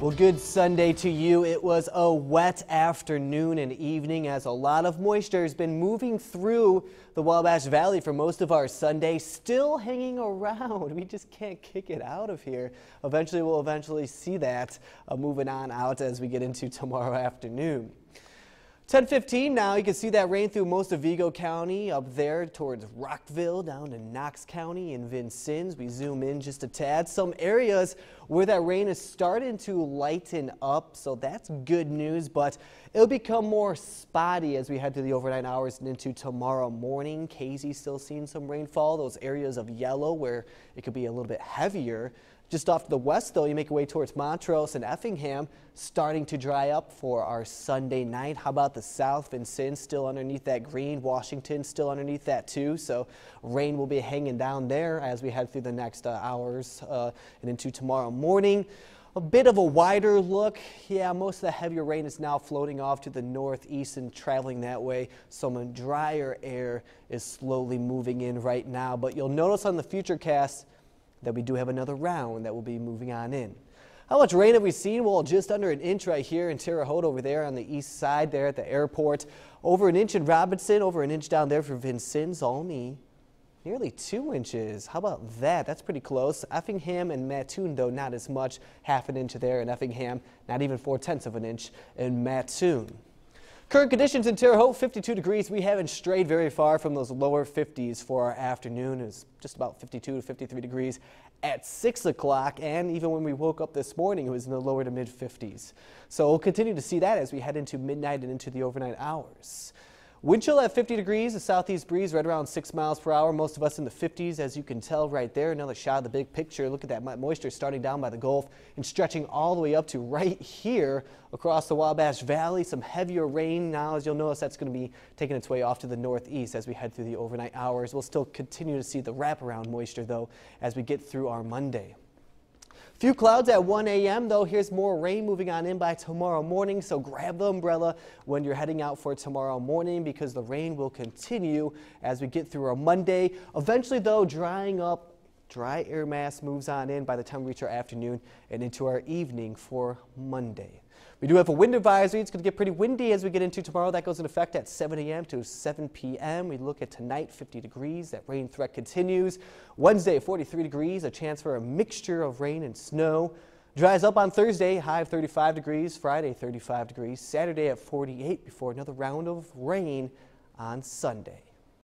Well, good Sunday to you. It was a wet afternoon and evening as a lot of moisture has been moving through the Wabash Valley for most of our Sunday, still hanging around. We just can't kick it out of here. Eventually, we'll see that moving on out as we get into tomorrow afternoon. 10:15 now, you can see that rain through most of Vigo County up there towards Rockville, down to Knox County and Vincennes. We zoom in just a tad. Some areas where that rain is starting to lighten up, so that's good news, but it'll become more spotty as we head through the overnight hours and into tomorrow morning. Casey still seeing some rainfall, those areas of yellow where it could be a little bit heavier. Just off to the west, though, you make your way towards Montrose and Effingham, starting to dry up for our Sunday night. How about the south? Vincennes still underneath that green. Washington still underneath that, too. So rain will be hanging down there as we head through the next hours and into tomorrow morning. A bit of a wider look. Yeah, most of the heavier rain is now floating off to the northeast and traveling that way. Some drier air is slowly moving in right now. But you'll notice on the futurecast that we do have another round that will be moving on in. How much rain have we seen? Well, just under an inch right here in Terre Haute over there on the east side there at the airport. Over an inch in Robinson, over an inch down there for Vincennes, Olney. Nearly 2 inches. How about that? That's pretty close. Effingham and Mattoon, though, not as much. Half an inch there in Effingham, not even 4/10 of an inch in Mattoon. Current conditions in Terre Haute, 52 degrees. We haven't strayed very far from those lower 50s for our afternoon. It's just about 52 to 53 degrees at 6 o'clock. And even when we woke up this morning, it was in the lower to mid 50s. So we'll continue to see that as we head into midnight and into the overnight hours. Wind chill at 50 degrees, a southeast breeze right around 6 miles per hour. Most of us in the 50s, as you can tell right there. Another shot of the big picture. Look at that moisture starting down by the Gulf and stretching all the way up to right here across the Wabash Valley. Some heavier rain now, as you'll notice, that's going to be taking its way off to the northeast as we head through the overnight hours. We'll still continue to see the wraparound moisture, though, as we get through our Monday. Few clouds at 1 a.m. though. Here's more rain moving on in by tomorrow morning, so grab the umbrella when you're heading out for tomorrow morning because the rain will continue as we get through our Monday. Eventually, though, drying up, dry air mass moves on in by the time we reach our afternoon and into our evening for Monday. We do have a wind advisory. It's going to get pretty windy as we get into tomorrow. That goes into effect at 7 a.m. to 7 p.m. We look at tonight, 50 degrees. That rain threat continues. Wednesday, 43 degrees. A chance for a mixture of rain and snow. Dries up on Thursday, high of 35 degrees. Friday, 35 degrees. Saturday at 48 before another round of rain on Sunday.